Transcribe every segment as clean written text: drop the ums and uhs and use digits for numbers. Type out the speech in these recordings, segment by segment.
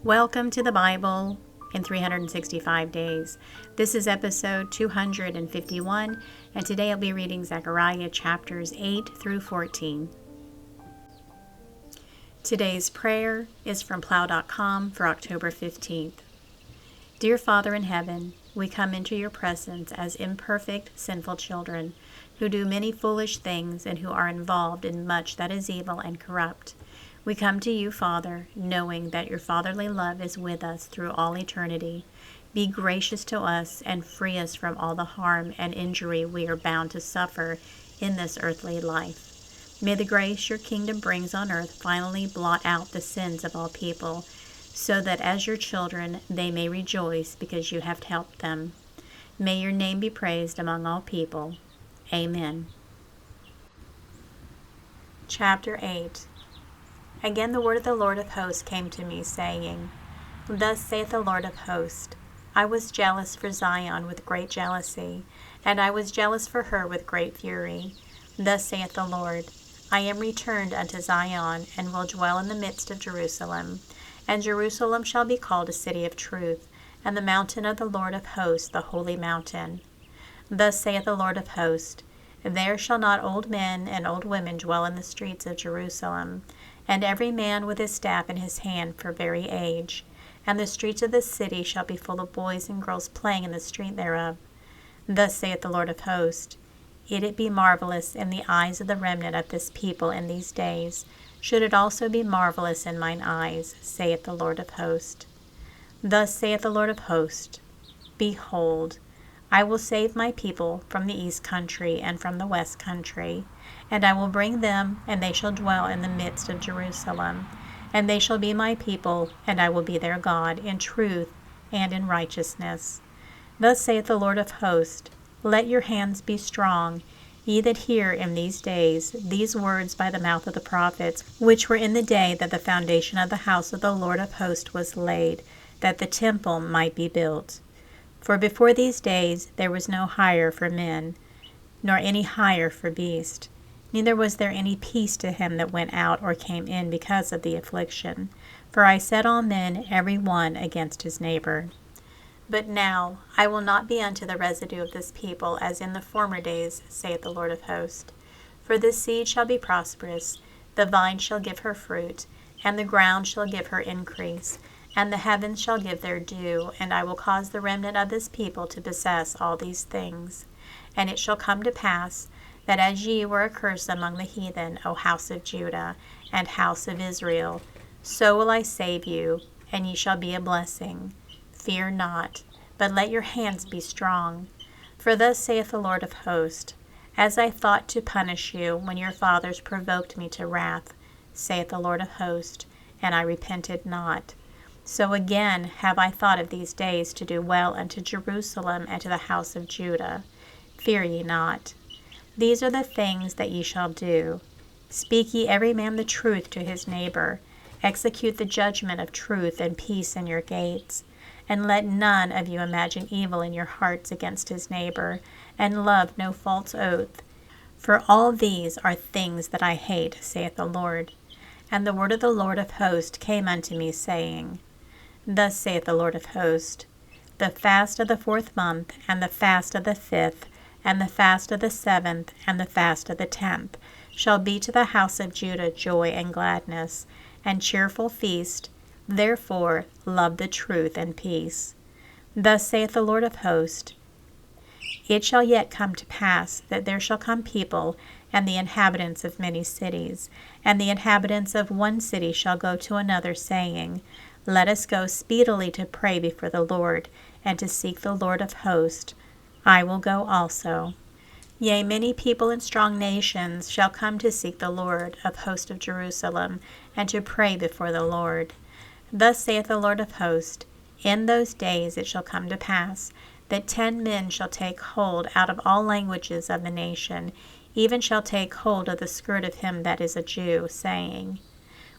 Welcome to the Bible in 365 days. This is episode 251, and today I'll be reading Zechariah chapters 8 through 14. Today's prayer is from plow.com for October 15th. Dear Father in heaven, we come into your presence as imperfect, sinful children who do many foolish things and who are involved in much that is evil and corrupt. We come to you, Father, knowing that your fatherly love is with us through all eternity. Be gracious to us and free us from all the harm and injury we are bound to suffer in this earthly life. May the grace your kingdom brings on earth finally blot out the sins of all people, so that as your children they may rejoice because you have helped them. May your name be praised among all people. Amen. Chapter 8. Again the word of the Lord of hosts came to me, saying, Thus saith the Lord of hosts, I was jealous for Zion with great jealousy, and I was jealous for her with great fury. Thus saith the Lord, I am returned unto Zion, and will dwell in the midst of Jerusalem. And Jerusalem shall be called a city of truth, and the mountain of the Lord of hosts, the holy mountain. Thus saith the Lord of hosts, There shall not old men and old women dwell in the streets of Jerusalem, and every man with his staff in his hand for very age. And the streets of the city shall be full of boys and girls playing in the street thereof. Thus saith the Lord of hosts, It be marvelous in the eyes of the remnant of this people in these days, should it also be marvelous in mine eyes, saith the Lord of hosts. Thus saith the Lord of hosts, Behold, I will save my people from the east country and from the west country, and I will bring them, and they shall dwell in the midst of Jerusalem. And they shall be my people, and I will be their God, in truth and in righteousness. Thus saith the Lord of hosts, Let your hands be strong, ye that hear in these days these words by the mouth of the prophets, which were in the day that the foundation of the house of the Lord of hosts was laid, that the temple might be built. For before these days there was no hire for men, nor any hire for beast. Neither was there any peace to him that went out or came in because of the affliction. For I set all men every one against his neighbor. But now I will not be unto the residue of this people as in the former days, saith the Lord of hosts. For this seed shall be prosperous, the vine shall give her fruit, and the ground shall give her increase, and the heavens shall give their dew, and I will cause the remnant of this people to possess all these things. And it shall come to pass, that as ye were a curse among the heathen, O house of Judah, and house of Israel, so will I save you, and ye shall be a blessing. Fear not, but let your hands be strong. For thus saith the Lord of hosts, As I thought to punish you when your fathers provoked me to wrath, saith the Lord of hosts, and I repented not. So again have I thought of these days to do well unto Jerusalem and to the house of Judah. Fear ye not. These are the things that ye shall do. Speak ye every man the truth to his neighbor. Execute the judgment of truth and peace in your gates. And let none of you imagine evil in your hearts against his neighbor, and love no false oath. For all these are things that I hate, saith the Lord. And the word of the Lord of hosts came unto me, saying, Thus saith the Lord of hosts, The fast of the 4th month, and the fast of the 5th, and the fast of the 7th, and the fast of the 10th, shall be to the house of Judah joy and gladness, and cheerful feast. Therefore love the truth and peace. Thus saith the Lord of hosts, It shall yet come to pass that there shall come people, and the inhabitants of many cities, and the inhabitants of one city shall go to another, saying, Let us go speedily to pray before the Lord, and to seek the Lord of hosts. I will go also. Yea, many people and strong nations shall come to seek the Lord of hosts of Jerusalem, and to pray before the Lord. Thus saith the Lord of hosts, In those days it shall come to pass, that 10 men shall take hold out of all languages of the nation, even shall take hold of the skirt of him that is a Jew, saying,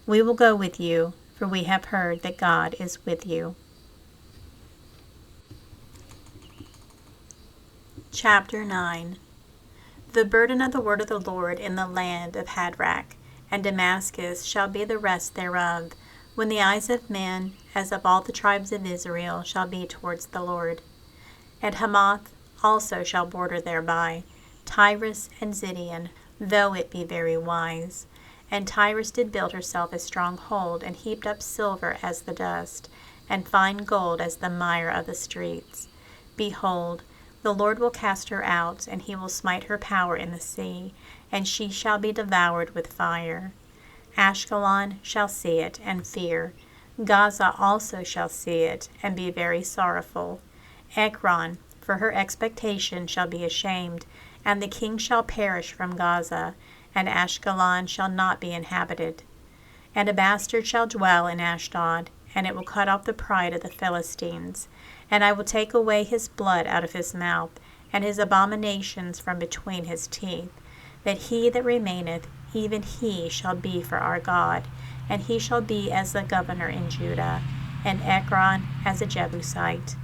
We will go with you, for we have heard that God is with you. Chapter 9. The burden of the word of the Lord in the land of Hadrach, and Damascus shall be the rest thereof, when the eyes of men, as of all the tribes of Israel, shall be towards the Lord. And Hamath also shall border thereby, Tyrus and Zidon, though it be very wise. And Tyrus did build herself a strong hold, and heaped up silver as the dust, and fine gold as the mire of the streets. Behold, the Lord will cast her out, and he will smite her power in the sea, and she shall be devoured with fire. Ashkelon shall see it, and fear. Gaza also shall see it, and be very sorrowful. Ekron, for her expectation, shall be ashamed, and the king shall perish from Gaza, and Ashkelon shall not be inhabited. And a bastard shall dwell in Ashdod, and it will cut off the pride of the Philistines. And I will take away his blood out of his mouth, and his abominations from between his teeth, that he that remaineth, even he shall be for our God, and he shall be as the governor in Judah, and Ekron as a Jebusite.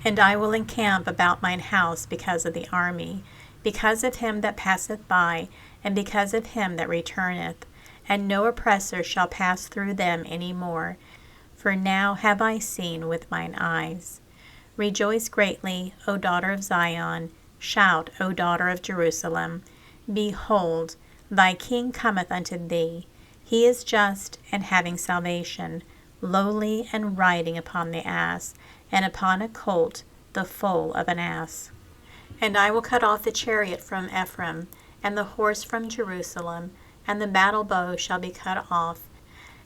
And I will encamp about mine house because of the army, because of him that passeth by, and because of him that returneth, and no oppressor shall pass through them any more. For now have I seen with mine eyes. Rejoice greatly, O daughter of Zion. Shout, O daughter of Jerusalem. Behold, thy king cometh unto thee. He is just and having salvation, lowly and riding upon the ass, and upon a colt, the foal of an ass. And I will cut off the chariot from Ephraim, and the horse from Jerusalem, and the battle bow shall be cut off.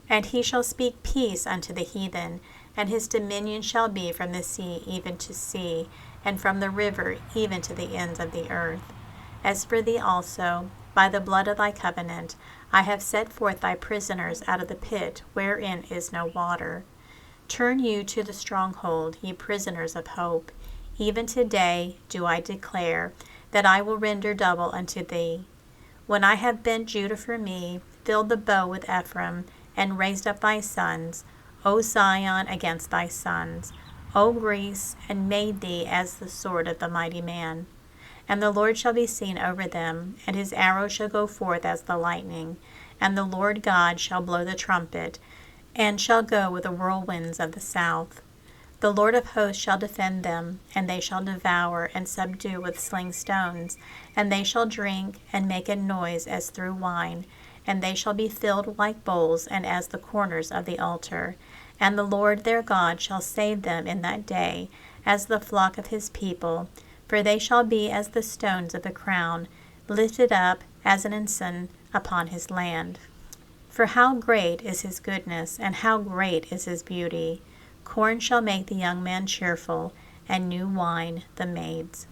And he shall speak peace unto the heathen, and his dominion shall be from the sea even to sea, and from the river even to the ends of the earth. As for thee also, by the blood of thy covenant, I have set forth thy prisoners out of the pit wherein is no water. Turn you to the stronghold, ye prisoners of hope. Even today do I declare that I will render double unto thee. When I have bent Judah for me, filled the bow with Ephraim, and raised up thy sons, O Zion, against thy sons, O Greece, and made thee as the sword of the mighty man. And the Lord shall be seen over them, and his arrow shall go forth as the lightning, and the Lord God shall blow the trumpet, and shall go with the whirlwinds of the south. The Lord of hosts shall defend them, and they shall devour and subdue with sling stones, and they shall drink and make a noise as through wine, and they shall be filled like bowls and as the corners of the altar. And the Lord their God shall save them in that day, as the flock of his people, for they shall be as the stones of a crown, lifted up as an ensign upon his land. For how great is his goodness, and how great is his beauty! Corn shall make the young man cheerful, and new wine the maids.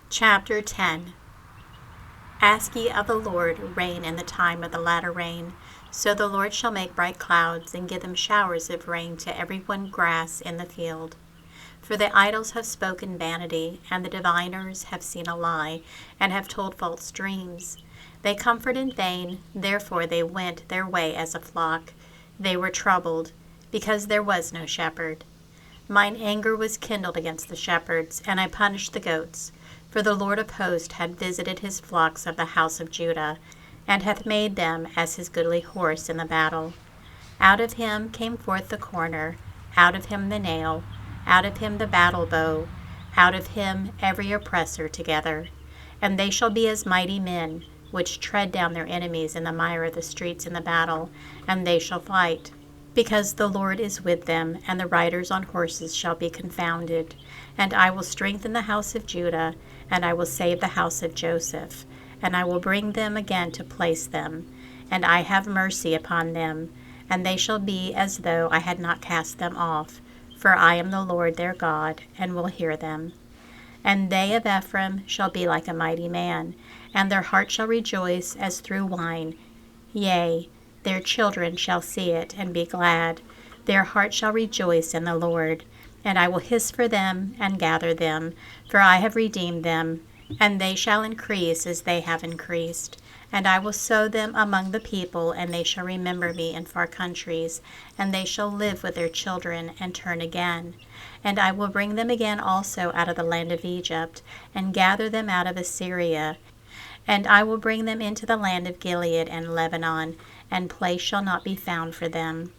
Chapter 10. Ask ye of the Lord rain in the time of the latter rain. So the Lord shall make bright clouds, and give them showers of rain to every one grass in the field. For the idols have spoken vanity, and the diviners have seen a lie, and have told false dreams. They comfort in vain, therefore they went their way as a flock. They were troubled, because there was no shepherd. Mine anger was kindled against the shepherds, and I punished the goats. For the Lord of hosts had visited his flocks of the house of Judah, and hath made them as his goodly horse in the battle. Out of him came forth the corner, out of him the nail, out of him the battle bow, out of him every oppressor together. And they shall be as mighty men, which tread down their enemies in the mire of the streets in the battle, and they shall fight. Because the Lord is with them, and the riders on horses shall be confounded. And I will strengthen the house of Judah, and I will save the house of Joseph, and I will bring them again to place them. And I have mercy upon them, and they shall be as though I had not cast them off, for I am the Lord their God, and will hear them. And they of Ephraim shall be like a mighty man, and their heart shall rejoice as through wine. Yea, their children shall see it, and be glad. Their heart shall rejoice in the Lord. And I will hiss for them, and gather them, for I have redeemed them, and they shall increase as they have increased. And I will sow them among the people, and they shall remember me in far countries, and they shall live with their children, and turn again. And I will bring them again also out of the land of Egypt, and gather them out of Assyria. And I will bring them into the land of Gilead and Lebanon, and place shall not be found for them.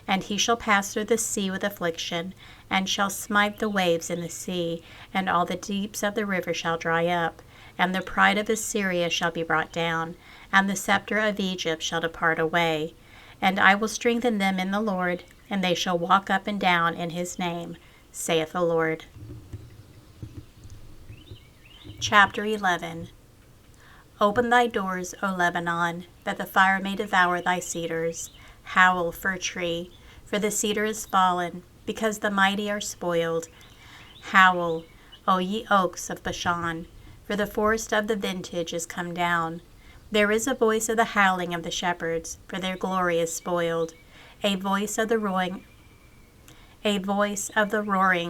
And he shall pass through the sea with affliction, and shall smite the waves in the sea, and all the deeps of the river shall dry up. And the pride of Assyria shall be brought down, and the scepter of Egypt shall depart away. And I will strengthen them in the Lord, and they shall walk up and down in his name, saith the Lord. Chapter 11. Open thy doors, O Lebanon, that the fire may devour thy cedars. Howl, fir tree, for the cedar is fallen, because the mighty are spoiled. Howl, O ye oaks of Bashan, for the forest of the vintage is come down. There is a voice of the howling of the shepherds, for their glory is spoiled. A voice of the roaring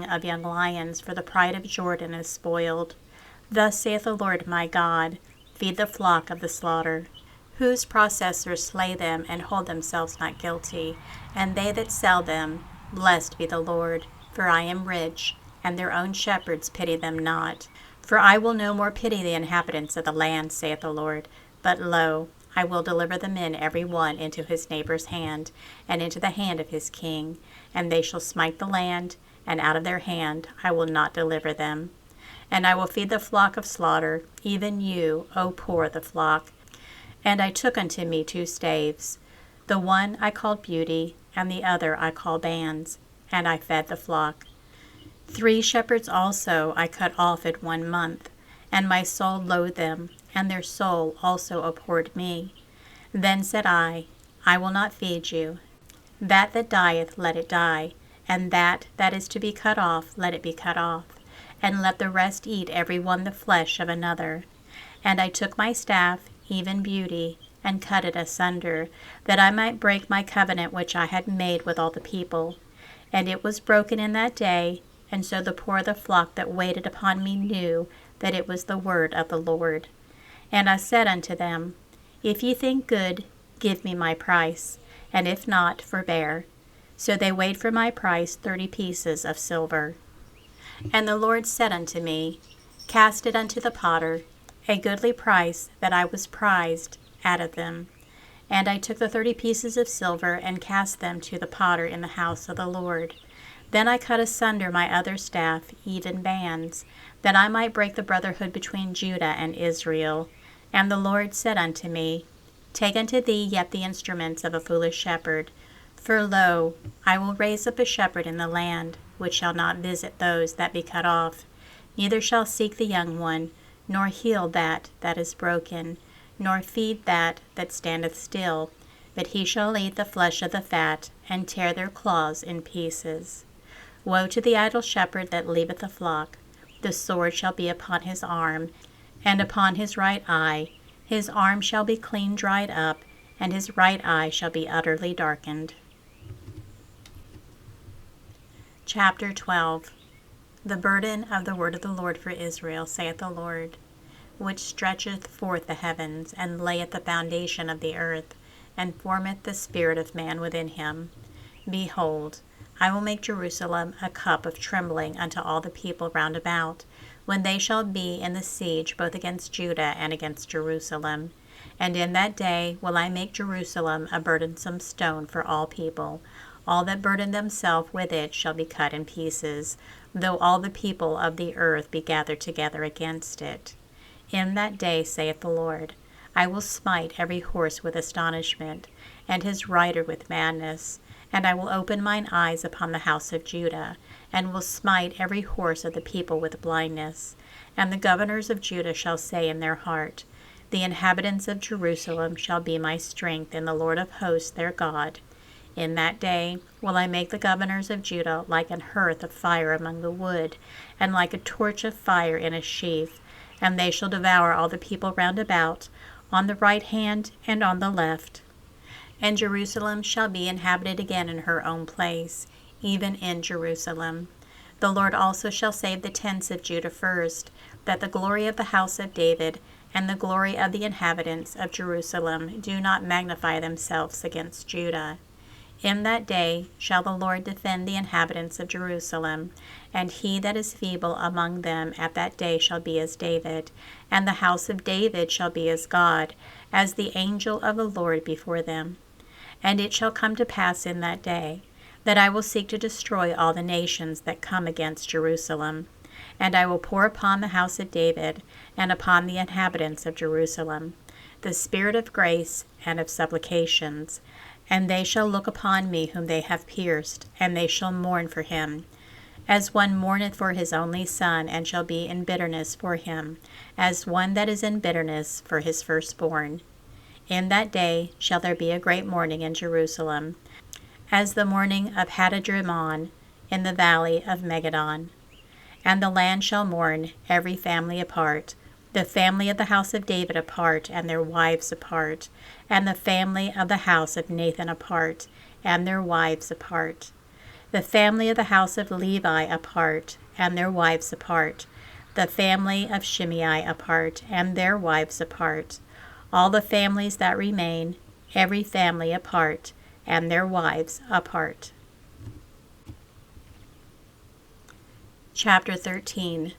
of young lions, for the pride of Jordan is spoiled. Thus saith the Lord my God, feed the flock of the slaughter, whose processors slay them and hold themselves not guilty, and they that sell them. Blessed be the Lord, for I am rich, and their own shepherds pity them not. For I will no more pity the inhabitants of the land, saith the Lord, but lo, I will deliver the men every one into his neighbor's hand, and into the hand of his king, and they shall smite the land, and out of their hand I will not deliver them. And I will feed the flock of slaughter, even you, O poor the flock. And I took unto me 2 staves. The one I called Beauty, and the other I called Bands, and I fed the flock. 3 shepherds also I cut off at 1 month, and my soul loathed them, and their soul also abhorred me. Then said I will not feed you. That dieth, let it die, and that is to be cut off, let it be cut off, and let the rest eat every one the flesh of another. And I took my staff, even Beauty, and cut it asunder, that I might break my covenant which I had made with all the people. And it was broken in that day, and so the poor of the flock that waited upon me knew that it was the word of the Lord. And I said unto them, If ye think good, give me my price, and if not, forbear. So they weighed for my price 30 pieces of silver. And the Lord said unto me, Cast it unto the potter, a goodly price that I was prized out of them. And I took the 30 pieces of silver, and cast them to the potter in the house of the Lord. Then I cut asunder my other staff, even Bands, that I might break the brotherhood between Judah and Israel. And the Lord said unto me, Take unto thee yet the instruments of a foolish shepherd. For lo, I will raise up a shepherd in the land, which shall not visit those that be cut off, neither shall seek the young one, nor heal that is broken, nor feed that standeth still, but he shall eat the flesh of the fat, and tear their claws in pieces. Woe to the idle shepherd that leaveth the flock! The sword shall be upon his arm, and upon his right eye. His arm shall be clean dried up, and his right eye shall be utterly darkened. Chapter 12. The burden of the word of the Lord for Israel, saith the Lord, which stretcheth forth the heavens, and layeth the foundation of the earth, and formeth the spirit of man within him. Behold, I will make Jerusalem a cup of trembling unto all the people round about, when they shall be in the siege both against Judah and against Jerusalem. And in that day will I make Jerusalem a burdensome stone for all people. All that burden themselves with it shall be cut in pieces, though all the people of the earth be gathered together against it. In that day, saith the Lord, I will smite every horse with astonishment, and his rider with madness. And I will open mine eyes upon the house of Judah, and will smite every horse of the people with blindness. And the governors of Judah shall say in their heart, The inhabitants of Jerusalem shall be my strength in the Lord of hosts their God. In that day will I make the governors of Judah like an hearth of fire among the wood, and like a torch of fire in a sheaf. And they shall devour all the people round about, on the right hand and on the left. And Jerusalem shall be inhabited again in her own place, even in Jerusalem. The Lord also shall save the tents of Judah first, that the glory of the house of David and the glory of the inhabitants of Jerusalem do not magnify themselves against Judah. In that day shall the Lord defend the inhabitants of Jerusalem, and he that is feeble among them at that day shall be as David, and the house of David shall be as God, as the angel of the Lord before them. And it shall come to pass in that day that I will seek to destroy all the nations that come against Jerusalem. And I will pour upon the house of David and upon the inhabitants of Jerusalem the spirit of grace and of supplications. And they shall look upon me whom they have pierced, and they shall mourn for him, as one mourneth for his only son, and shall be in bitterness for him, as one that is in bitterness for his firstborn. In that day shall there be a great mourning in Jerusalem, as the mourning of Hadadrimmon in the valley of Megiddon. And the land shall mourn, every family apart, the family of the house of David apart, and their wives apart, and the family of the house of Nathan apart, and their wives apart, the family of the house of Levi apart, and their wives apart, the family of Shimei apart, and their wives apart, all the families that remain, every family apart, and their wives apart. Chapter 13.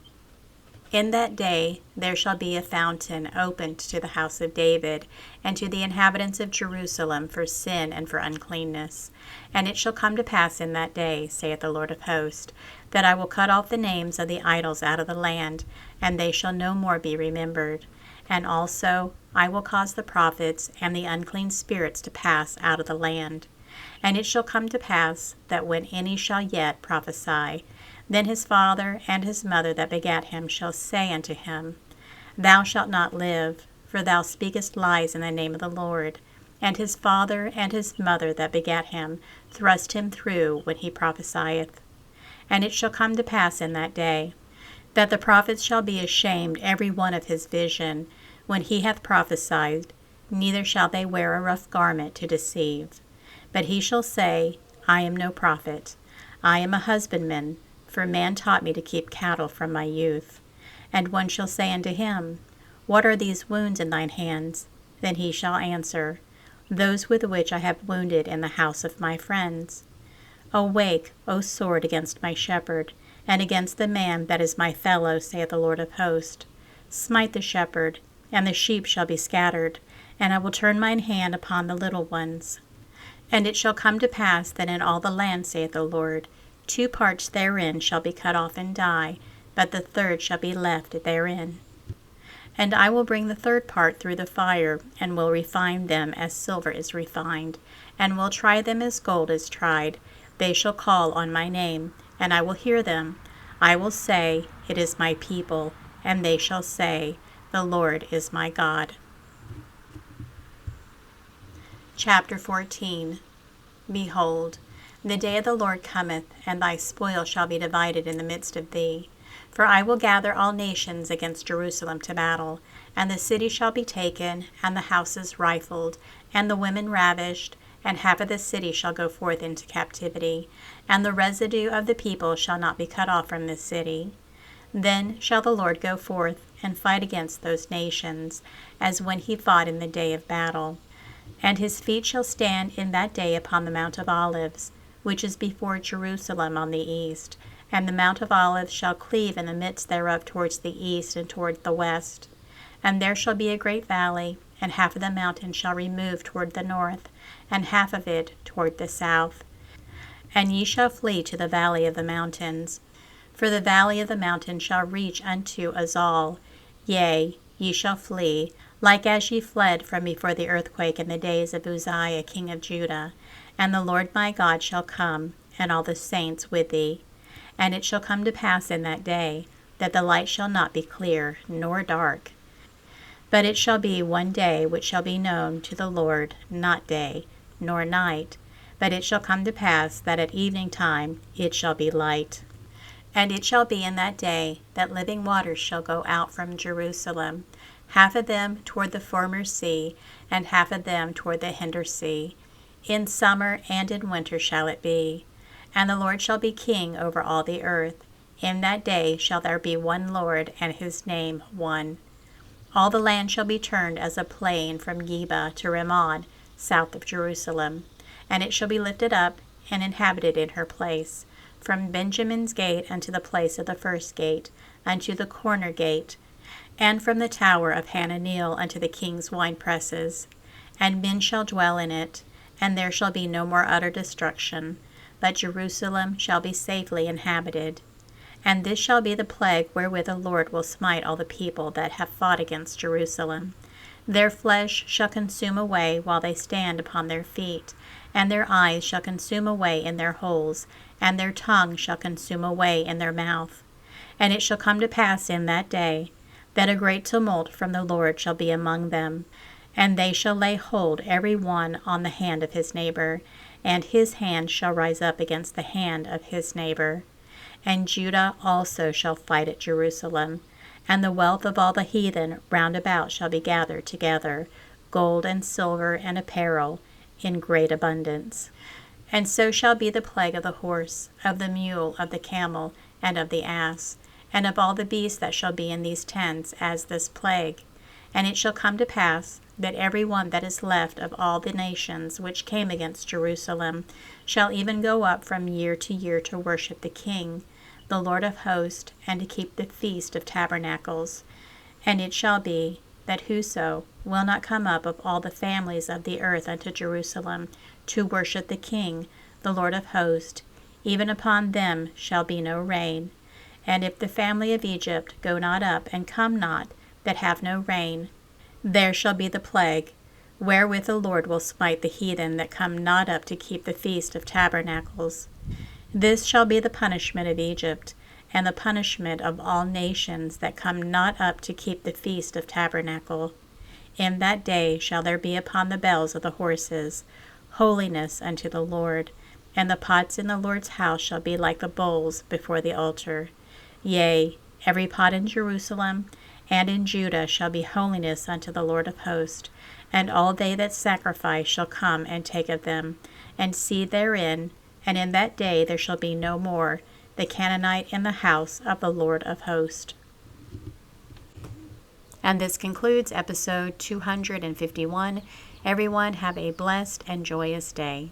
In that day there shall be a fountain opened to the house of David, and to the inhabitants of Jerusalem for sin and for uncleanness. And it shall come to pass in that day, saith the Lord of hosts, that I will cut off the names of the idols out of the land, and they shall no more be remembered. And also I will cause the prophets and the unclean spirits to pass out of the land. And it shall come to pass that when any shall yet prophesy, then his father and his mother that begat him shall say unto him, Thou shalt not live, for thou speakest lies in the name of the Lord. And his father and his mother that begat him thrust him through when he prophesieth. And it shall come to pass in that day, that the prophets shall be ashamed every one of his vision, when he hath prophesied, neither shall they wear a rough garment to deceive. But he shall say, I am no prophet, I am a husbandman, for man taught me to keep cattle from my youth. And one shall say unto him, What are these wounds in thine hands? Then he shall answer, Those with which I have wounded in the house of my friends. Awake, O sword, against my shepherd, and against the man that is my fellow, saith the Lord of hosts. Smite the shepherd, and the sheep shall be scattered, and I will turn mine hand upon the little ones. And it shall come to pass that in all the land, saith the Lord, 2 parts therein shall be cut off and die, but the third shall be left therein. And I will bring the third part through the fire, and will refine them as silver is refined, and will try them as gold is tried. They shall call on my name, and I will hear them. I will say, It is my people, and they shall say, The Lord is my God. Chapter 14. Behold, the day of the Lord cometh, and thy spoil shall be divided in the midst of thee. For I will gather all nations against Jerusalem to battle, and the city shall be taken, and the houses rifled, and the women ravished, and half of the city shall go forth into captivity, and the residue of the people shall not be cut off from this city. Then shall the Lord go forth and fight against those nations, as when he fought in the day of battle. And his feet shall stand in that day upon the Mount of Olives, which is before Jerusalem on the east, and the Mount of Olives shall cleave in the midst thereof towards the east and toward the west. And there shall be a great valley, and half of the mountain shall remove toward the north, and half of it toward the south. And ye shall flee to the valley of the mountains, for the valley of the mountains shall reach unto Azal. Yea, ye shall flee, like as ye fled from before the earthquake in the days of Uzziah king of Judah. And the Lord my God shall come, and all the saints with thee. And it shall come to pass in that day, that the light shall not be clear, nor dark. But it shall be one day which shall be known to the Lord, not day, nor night. But it shall come to pass that at evening time it shall be light. And it shall be in that day that living waters shall go out from Jerusalem, half of them toward the former sea, and half of them toward the hinder sea. In summer and in winter shall it be. And the Lord shall be king over all the earth. In that day shall there be one Lord, and his name one. All the land shall be turned as a plain from Geba to Rimmon, south of Jerusalem. And it shall be lifted up, and inhabited in her place, from Benjamin's gate unto the place of the first gate, unto the corner gate, and from the tower of Hananeel unto the king's winepresses. And men shall dwell in it, and there shall be no more utter destruction, but Jerusalem shall be safely inhabited. And this shall be the plague wherewith the Lord will smite all the people that have fought against Jerusalem. Their flesh shall consume away while they stand upon their feet, and their eyes shall consume away in their holes, and their tongue shall consume away in their mouth. And it shall come to pass in that day, that a great tumult from the Lord shall be among them, and they shall lay hold every one on the hand of his neighbor, and his hand shall rise up against the hand of his neighbor. And Judah also shall fight at Jerusalem, and the wealth of all the heathen round about shall be gathered together, gold and silver and apparel, in great abundance. And so shall be the plague of the horse, of the mule, of the camel, and of the ass, and of all the beasts that shall be in these tents, as this plague. And it shall come to pass, that every one that is left of all the nations which came against Jerusalem shall even go up from year to year to worship the King, the Lord of hosts, and to keep the feast of tabernacles. And it shall be, that whoso will not come up of all the families of the earth unto Jerusalem to worship the King, the Lord of hosts, even upon them shall be no rain. And if the family of Egypt go not up, and come not, that have no rain, there shall be the plague, wherewith the Lord will smite the heathen that come not up to keep the feast of tabernacles. This shall be the punishment of Egypt, and the punishment of all nations that come not up to keep the feast of tabernacle. In that day shall there be upon the bells of the horses holiness unto the Lord, and the pots in the Lord's house shall be like the bowls before the altar. Yea, every pot in Jerusalem and in Judah shall be holiness unto the Lord of hosts, and all they that sacrifice shall come and take of them, and seed therein, and in that day there shall be no more the Canaanite in the house of the Lord of hosts. And this concludes episode 251. Everyone have a blessed and joyous day.